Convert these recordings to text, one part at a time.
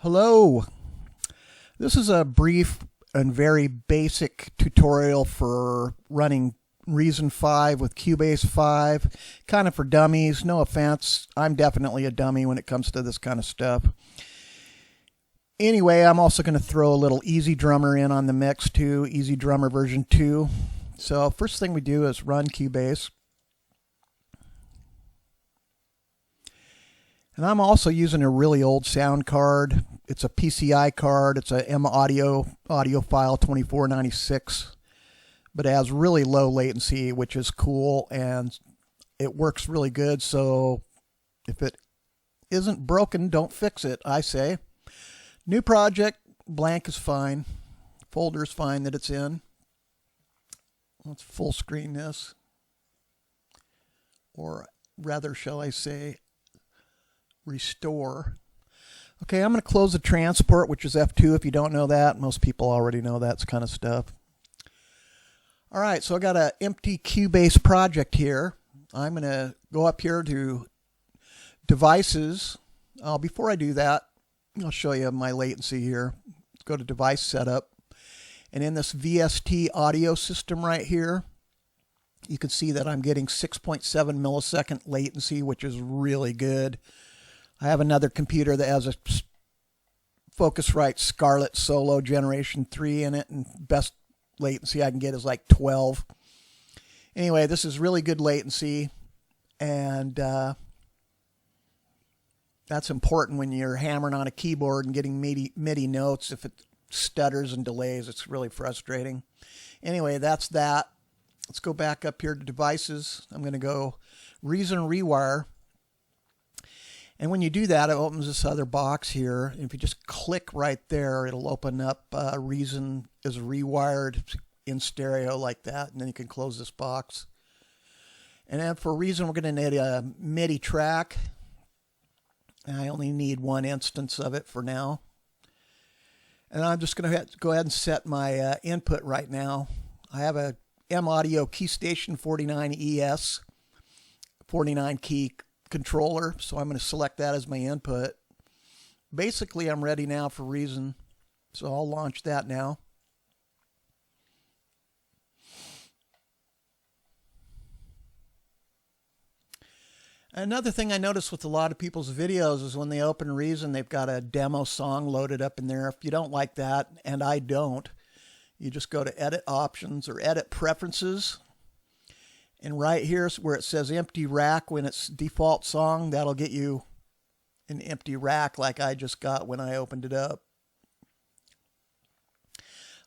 Hello. This is a brief and very basic tutorial for running Reason 5 with Cubase 5, kind of for dummies. No offense, I'm definitely a dummy when it comes to this kind of stuff. Anyway, I'm also going to throw a little EZDrummer in on the mix too, EZDrummer version 2. So first thing we do is run Cubase. And I'm also using a really old sound card. It's a PCI card. It's a M audio file 2496, but it has really low latency, which is cool, and it works really good. So if it isn't broken, don't fix it, I say. New project, blank is fine. Folder is fine that it's in. Let's full screen this, or rather, shall I say, restore. Okay, I'm going to close the transport, which is F2 if you don't know that. Most people already know that kind of stuff. All right, so I got an empty Cubase project here. I'm going to go up here to devices. Before I do that, I'll show you my latency here. Let's go to device setup. And in this VST audio system right here, you can see that I'm getting 6.7 millisecond latency, which is really good. I have another computer that has a Focusrite Scarlett Solo Generation 3 in it, and best latency I can get is like 12. Anyway, this is really good latency, and that's important when you're hammering on a keyboard and getting MIDI notes. If it stutters and delays, it's really frustrating. Anyway, that's that. Let's go back up here to devices. I'm going to go Reason Rewire. And when you do that, it opens this other box here. If you just click right there, it'll open up Reason is rewired in stereo like that. And then you can close this box. And then for Reason, we're going to need a MIDI track. I only need one instance of it for now. And I'm just going to go ahead and set my input right now. I have a M Audio Keystation 49 ES, 49 key controller, so I'm going to select that as my input. Basically, I'm ready now for Reason, so I'll launch that now. Another thing I notice with a lot of people's videos is when they open Reason, they've got a demo song loaded up in there. If you don't like that, and I don't, you just go to Edit Options or Edit Preferences. And right here where it says empty rack, when it's default song, that'll get you an empty rack like I just got when I opened it up.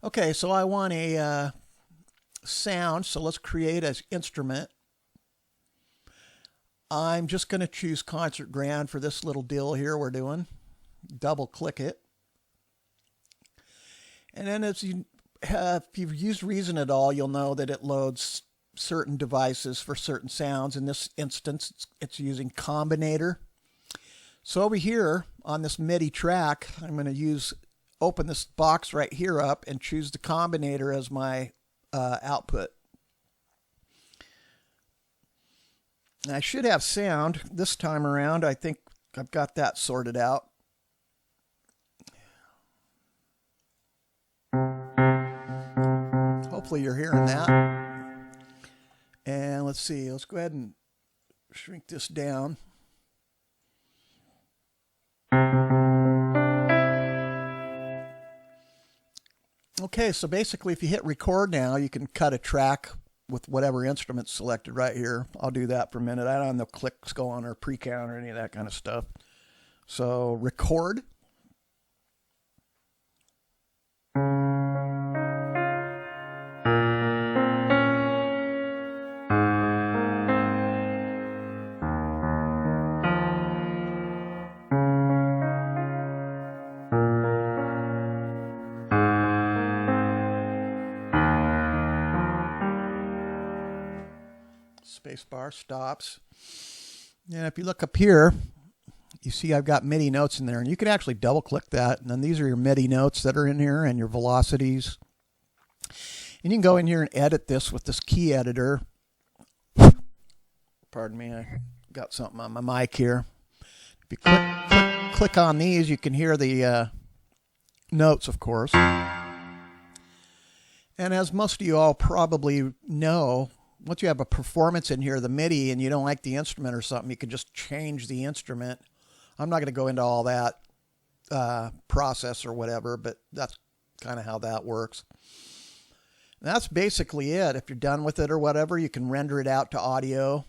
Okay, so I want a sound, so let's create an instrument. I'm just going to choose Concert Grand for this little deal here we're doing. Double click it. And then if you've used Reason at all, you'll know that it loads certain devices for certain sounds. In this instance, it's using Combinator. So over here on this MIDI track, I'm going to open this box right here up and choose the Combinator as my output. And I should have sound this time around. I think I've got that sorted out. Hopefully you're hearing that. And let's see, let's go ahead and shrink this down. Okay, so basically if you hit record now, you can cut a track with whatever instrument selected right here. I'll do that for a minute. I don't have no clicks go on or pre-count or any of that kind of stuff. So record. Spacebar stops. And if you look up here, you see I've got MIDI notes in there, and you can actually double click that, and then these are your MIDI notes that are in here and your velocities. And you can go in here and edit this with this key editor. Pardon me, I got something on my mic here. If you click, click, click on these, you can hear the notes, of course. And as most of you all probably know, once you have a performance in here, the MIDI, and you don't like the instrument or something, you can just change the instrument. I'm not going to go into all that process or whatever, but that's kind of how that works. And that's basically it. If you're done with it or whatever, you can render it out to audio,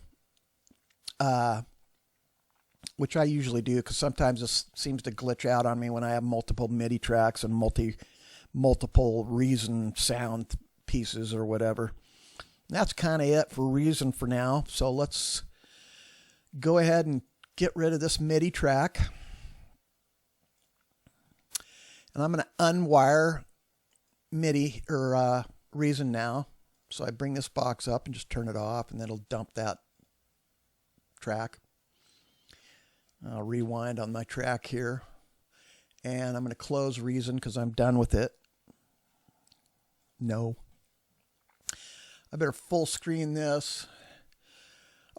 which I usually do because sometimes this seems to glitch out on me when I have multiple MIDI tracks and multiple Reason sound pieces or whatever. That's kind of it for Reason for now. So let's go ahead and get rid of this MIDI track. And I'm going to unwire MIDI or Reason now. So I bring this box up and just turn it off, and then it'll dump that track. I'll rewind on my track here. And I'm going to close Reason because I'm done with it. No. I better full screen this.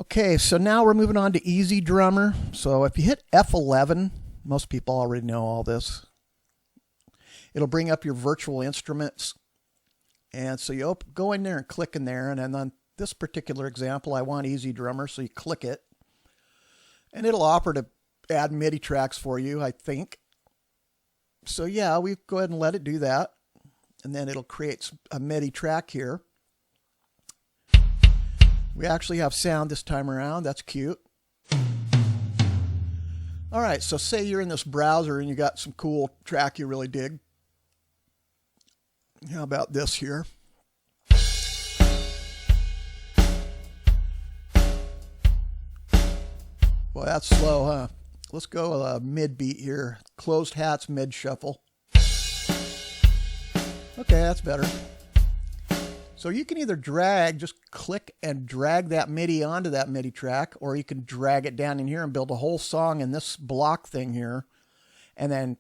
Okay, so now we're moving on to EZDrummer. So if you hit F11, most people already know all this. It'll bring up your virtual instruments. And so you go in there and click in there. And then on this particular example, I want EZDrummer. So you click it. And it'll offer to add MIDI tracks for you, I think. So yeah, we go ahead and let it do that. And then it'll create a MIDI track here. We actually have sound this time around. That's cute. All right, so say you're in this browser and you got some cool track you really dig. How about this here? Well, that's slow, huh? Let's go mid beat here. Closed hats, mid shuffle. Okay, that's better. So you can either just click and drag that MIDI onto that MIDI track, or you can drag it down in here and build a whole song in this block thing here, and then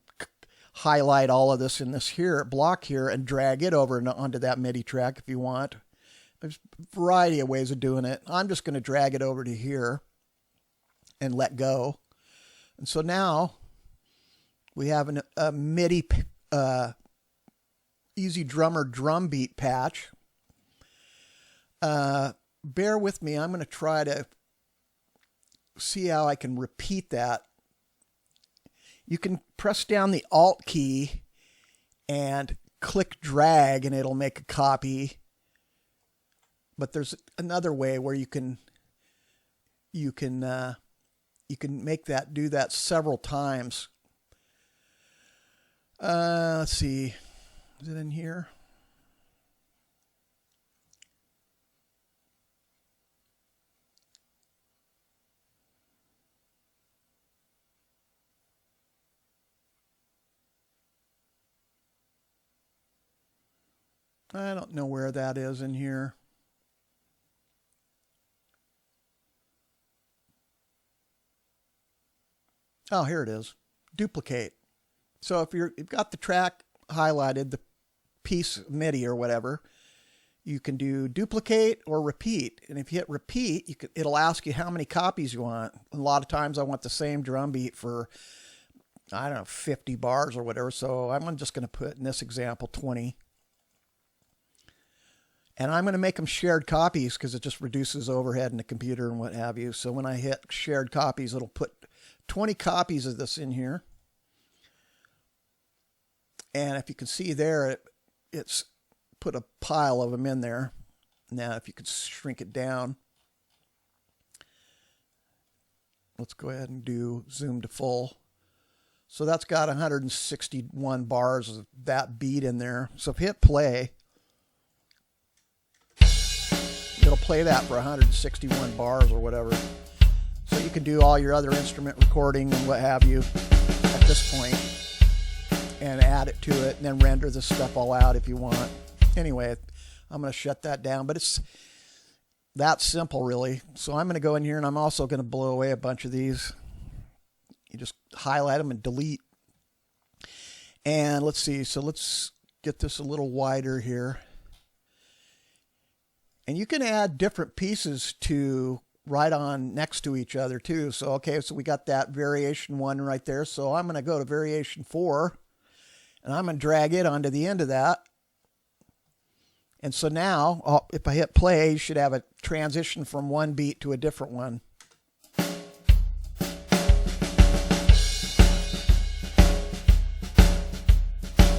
highlight all of this in this here block here and drag it over onto that MIDI track if you want. There's a variety of ways of doing it. I'm just going to drag it over to here and let go. And so now we have a MIDI EZDrummer drum beat patch. Bear with me. I'm going to try to see how I can repeat that. You can press down the Alt key and click drag and it'll make a copy. But there's another way where you can make that do that several times. Let's see. Is it in here? I don't know where that is in here. Oh, here it is. Duplicate. So if you've got the track highlighted, the piece MIDI or whatever, you can do duplicate or repeat. And if you hit repeat, it'll ask you how many copies you want. A lot of times I want the same drum beat for, I don't know, 50 bars or whatever. So I'm just going to put, in this example, 20. And I'm going to make them shared copies because it just reduces overhead in the computer and what have you. So when I hit shared copies, it'll put 20 copies of this in here. And if you can see there, it's put a pile of them in there. Now, if you could shrink it down, let's go ahead and do zoom to full. So that's got 161 bars of that beat in there. So if you hit play, it'll play that for 161 bars or whatever. So you can do all your other instrument recording and what have you at this point and add it to it and then render this stuff all out if you want. Anyway, I'm going to shut that down, but it's that simple really. So I'm going to go in here and I'm also going to blow away a bunch of these. You just highlight them and delete. And let's see. So let's get this a little wider here. And you can add different pieces to right on next to each other too. So, okay, so we got that variation 1 right there. So I'm going to go to variation 4 and I'm going to drag it onto the end of that. And so now, if I hit play, you should have a transition from one beat to a different one.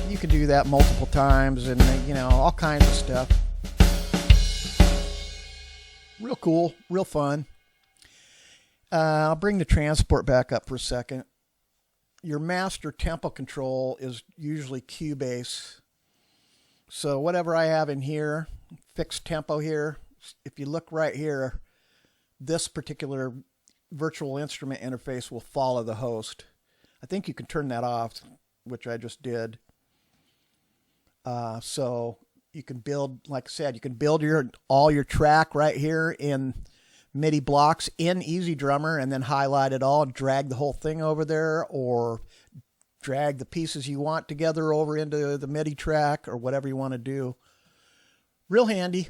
You can do that multiple times and, you know, all kinds of stuff. Real cool, real fun. I'll bring the transport back up for a second. Your master tempo control is usually Cubase. So whatever I have in here, fixed tempo here, if you look right here, this particular virtual instrument interface will follow the host. I think you can turn that off, which I just did. So you can build, like I said, you can build all your track right here in MIDI blocks in EZDrummer and then highlight it all, drag the whole thing over there, or drag the pieces you want together over into the MIDI track or whatever you want to do. Real handy.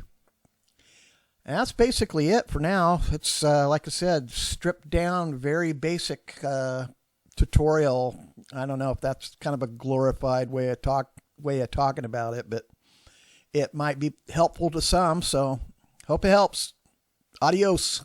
And that's basically it for now. It's, like I said, stripped down, very basic tutorial. I don't know if that's kind of a glorified way of talking about it, but it might be helpful to some, so hope it helps. Adios.